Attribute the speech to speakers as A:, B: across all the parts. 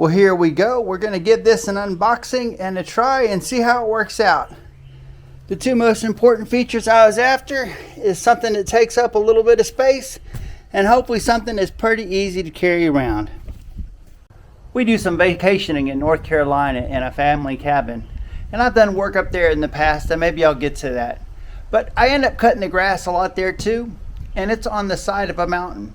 A: Well, here we go. We're going to give this an unboxing and a try and see how it works out. The two most important features I was after is something that takes up a little bit of space and hopefully something that's pretty easy to carry around. We do some vacationing in North Carolina in a family cabin, and I've done work up there in the past, and maybe I'll get to that. But I end up cutting the grass a lot there too, and it's on the side of a mountain.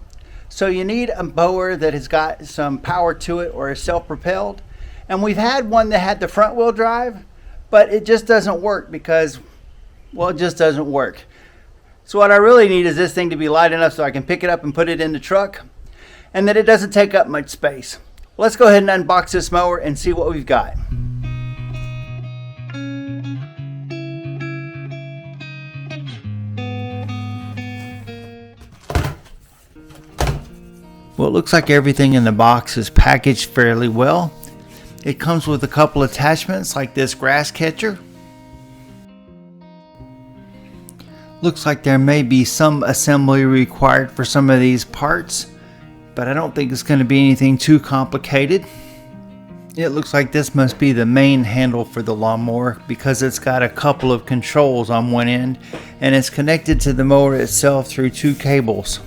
A: So you need a mower that has got some power to it or is self-propelled. And we've had one that had the front wheel drive, but it just doesn't work because, well, it just doesn't work. So what I really need is this thing to be light enough so I can pick it up and put it in the truck, and that it doesn't take up much space. Let's go ahead and unbox this mower and see what we've got. Well, it looks like everything in the box is packaged fairly well. It comes with a couple attachments like this grass catcher. Looks like there may be some assembly required for some of these parts, but I don't think it's going to be anything too complicated. It looks like this must be the main handle for the lawnmower because it's got a couple of controls on one end and it's connected to the mower itself through two cables.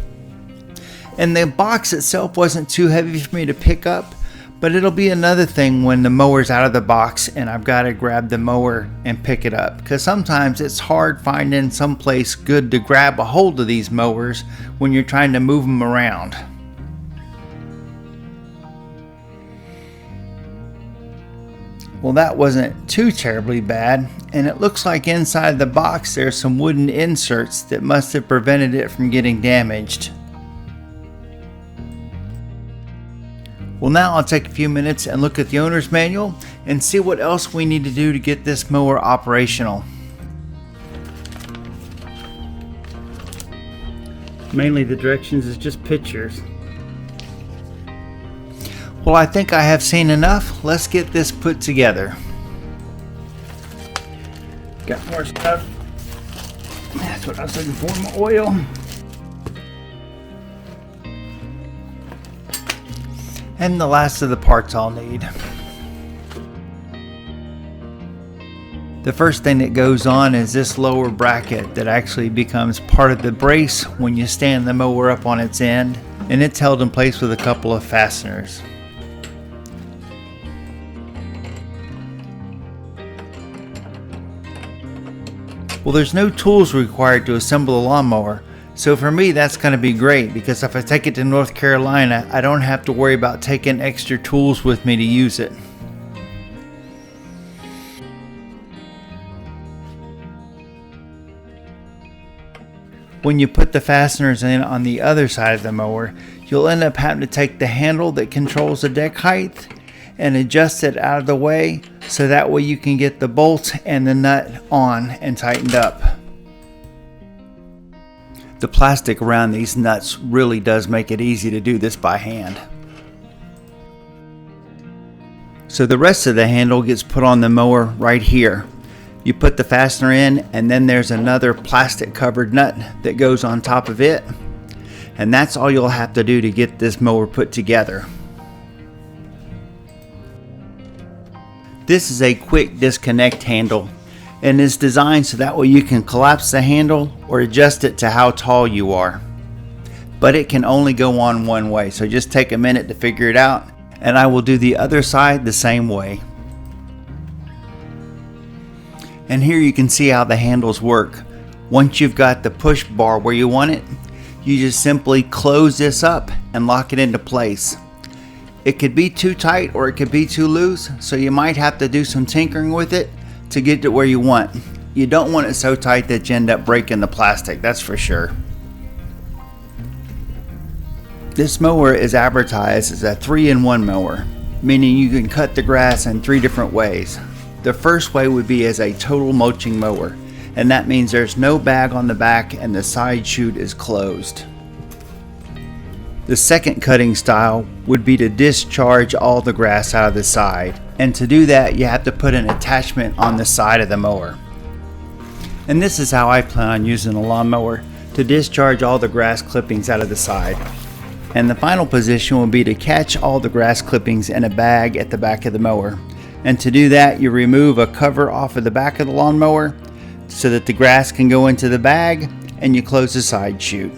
A: And the box itself wasn't too heavy for me to pick up, but it'll be another thing when the mower's out of the box and I've got to grab the mower and pick it up, because sometimes it's hard finding some place good to grab a hold of these mowers when you're trying to move them around. Well, that wasn't too terribly bad, and it looks like inside the box there's some wooden inserts that must have prevented it from getting damaged. Well, now I'll take a few minutes and look at the owner's manual and see what else we need to do to get this mower operational. Mainly the directions is just pictures. Well, I think I have seen enough. Let's get this put together. Got more stuff. That's what I was looking for, my oil. And the last of the parts I'll need. The first thing that goes on is this lower bracket that actually becomes part of the brace when you stand the mower up on its end, and it's held in place with a couple of fasteners. Well, there's no tools required to assemble a lawnmower. So for me, that's going to be great because if I take it to North Carolina, I don't have to worry about taking extra tools with me to use it. When you put the fasteners in on the other side of the mower, you'll end up having to take the handle that controls the deck height and adjust it out of the way so that way you can get the bolt and the nut on and tightened up. The plastic around these nuts really does make it easy to do this by hand. So the rest of the handle gets put on the mower right here. You put the fastener in, and then there's another plastic covered nut that goes on top of it. And that's all you'll have to do to get this mower put together. This is a quick disconnect handle, and is designed so that way you can collapse the handle or adjust it to how tall you are. But it can only go on one way, so just take a minute to figure it out, and I will do the other side the same way. And here you can see how the handles work. Once you've got the push bar where you want it, you just simply close this up and lock it into place. It could be too tight or it could be too loose, so you might have to do some tinkering with it to get to where you want. You don't want it so tight that you end up breaking the plastic, that's for sure. This mower is advertised as a 3-in-1 mower, meaning you can cut the grass in 3 different ways. The first way would be as a total mulching mower, and that means there's no bag on the back and the side chute is closed. The second cutting style would be to discharge all the grass out of the side, and to do that you have to put an attachment on the side of the mower. And this is how I plan on using a lawnmower, to discharge all the grass clippings out of the side. And the final position will be to catch all the grass clippings in a bag at the back of the mower. And to do that, you remove a cover off of the back of the lawnmower so that the grass can go into the bag, and you close the side chute.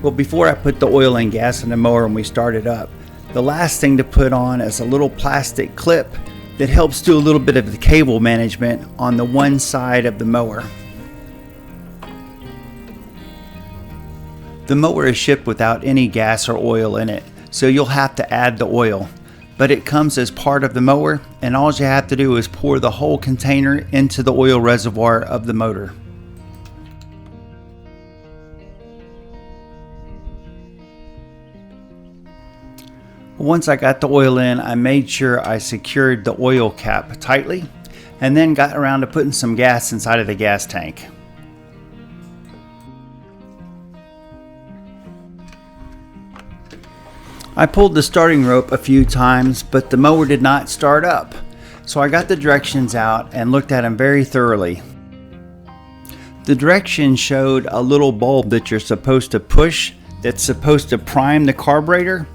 A: Well, before I put the oil and gas in the mower and we start it up, the last thing to put on is a little plastic clip that helps do a little bit of the cable management on the one side of the mower. The mower is shipped without any gas or oil in it, so you'll have to add the oil. But it comes as part of the mower, and all you have to do is pour the whole container into the oil reservoir of the motor. Once I got the oil in, I made sure I secured the oil cap tightly, and then got around to putting some gas inside of the gas tank. I pulled the starting rope a few times, but the mower did not start up. So I got the directions out and looked at them very thoroughly. The directions showed a little bulb that you're supposed to push that's supposed to prime the carburetor,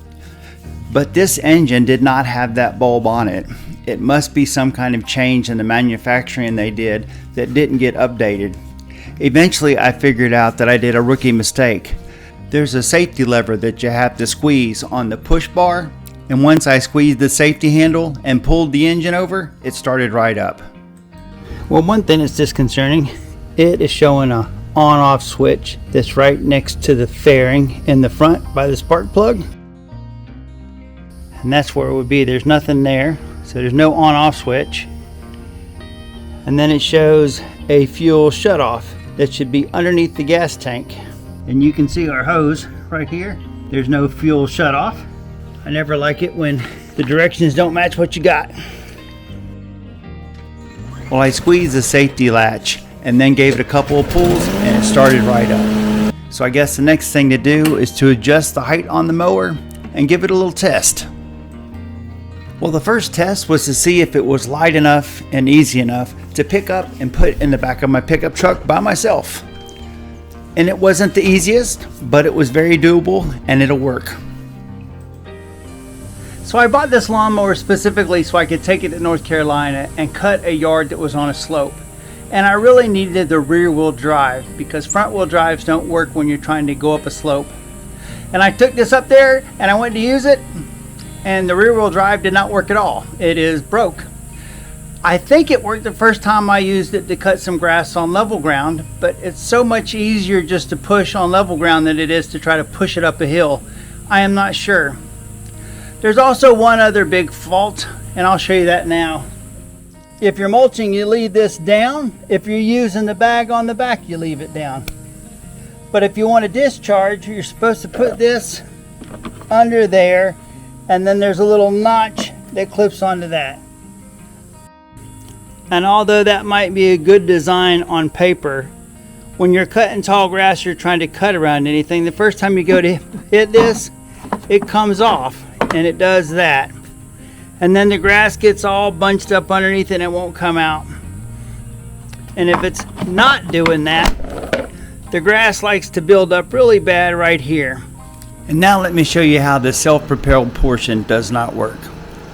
A: but this engine did not have that bulb on it. It must be some kind of change in the manufacturing they did that didn't get updated. Eventually I figured out that I did a rookie mistake. There's a safety lever that you have to squeeze on the push bar, and once I squeezed the safety handle and pulled the engine over, it started right up. Well, one thing that's disconcerting, it is showing a on-off switch that's right next to the fairing in the front by the spark plug, and that's where it would be. There's nothing there, so there's no on-off switch. And then it shows a fuel shutoff that should be underneath the gas tank. And you can see our hose right here. There's no fuel shut off. I never like it when the directions don't match what you got. Well, I squeezed the safety latch and then gave it a couple of pulls, and it started right up. So I guess the next thing to do is to adjust the height on the mower and give it a little test. Well, the first test was to see if it was light enough and easy enough to pick up and put in the back of my pickup truck by myself. And it wasn't the easiest, but it was very doable, and it'll work. So I bought this lawnmower specifically so I could take it to North Carolina and cut a yard that was on a slope. And I really needed the rear wheel drive because front wheel drives don't work when you're trying to go up a slope. And I took this up there and I went to use it, and the rear wheel drive did not work at all. It is broke. I think it worked the first time I used it to cut some grass on level ground, but it's so much easier just to push on level ground than it is to try to push it up a hill. I am not sure. There's also one other big fault, and I'll show you that now. If you're mulching, you leave this down. If you're using the bag on the back, you leave it down. But if you want to discharge, you're supposed to put this under there, and then there's a little notch that clips onto that. And although that might be a good design on paper, when you're cutting tall grass, you're trying to cut around anything. The first time you go to hit this, it comes off, and it does that. And then the grass gets all bunched up underneath and it won't come out. And if it's not doing that, the grass likes to build up really bad right here. And now let me show you how the self-propelled portion does not work.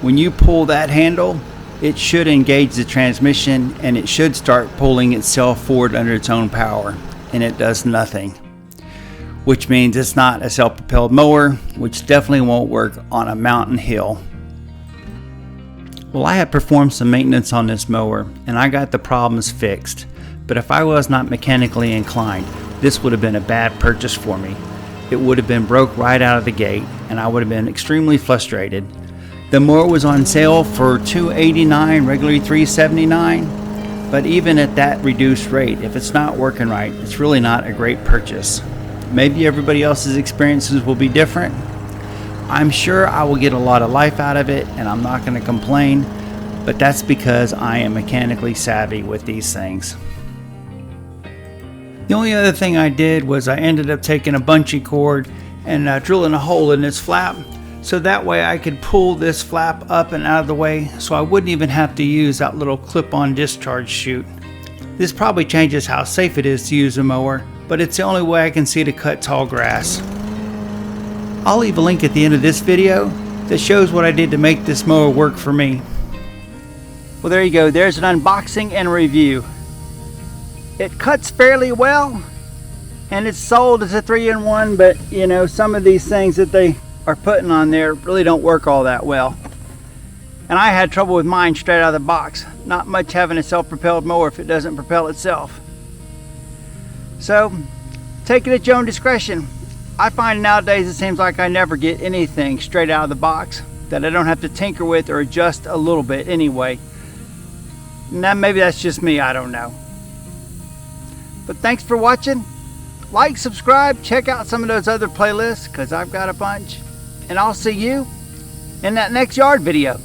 A: When you pull that handle, it should engage the transmission and it should start pulling itself forward under its own power, and it does nothing, which means it's not a self-propelled mower, which definitely won't work on a mountain hill. Well, I have performed some maintenance on this mower and I got the problems fixed, but if I was not mechanically inclined, this would have been a bad purchase for me. It would have been broke right out of the gate and I would have been extremely frustrated. The mower was on sale for $289, regularly $379, but even at that reduced rate, if it's not working right, it's really not a great purchase. Maybe everybody else's experiences will be different. I'm sure I will get a lot of life out of it and I'm not going to complain, but that's because I am mechanically savvy with these things. The only other thing I did was I ended up taking a bungee cord and drilling a hole in this flap, so that way I could pull this flap up and out of the way so I wouldn't even have to use that little clip-on discharge chute. This probably changes how safe it is to use a mower, but it's the only way I can see to cut tall grass. I'll leave a link at the end of this video that shows what I did to make this mower work for me. Well, there you go. There's an unboxing and review. It cuts fairly well, and it's sold as a 3-in-1, but you know, some of these things that they are putting on there really don't work all that well. And I had trouble with mine straight out of the box. Not much having a self-propelled mower if it doesn't propel itself. So, take it at your own discretion. I find nowadays it seems like I never get anything straight out of the box that I don't have to tinker with or adjust a little bit anyway. Now maybe that's just me, I don't know. But thanks for watching. Like, subscribe, check out some of those other playlists because I've got a bunch. And I'll see you in that next yard video.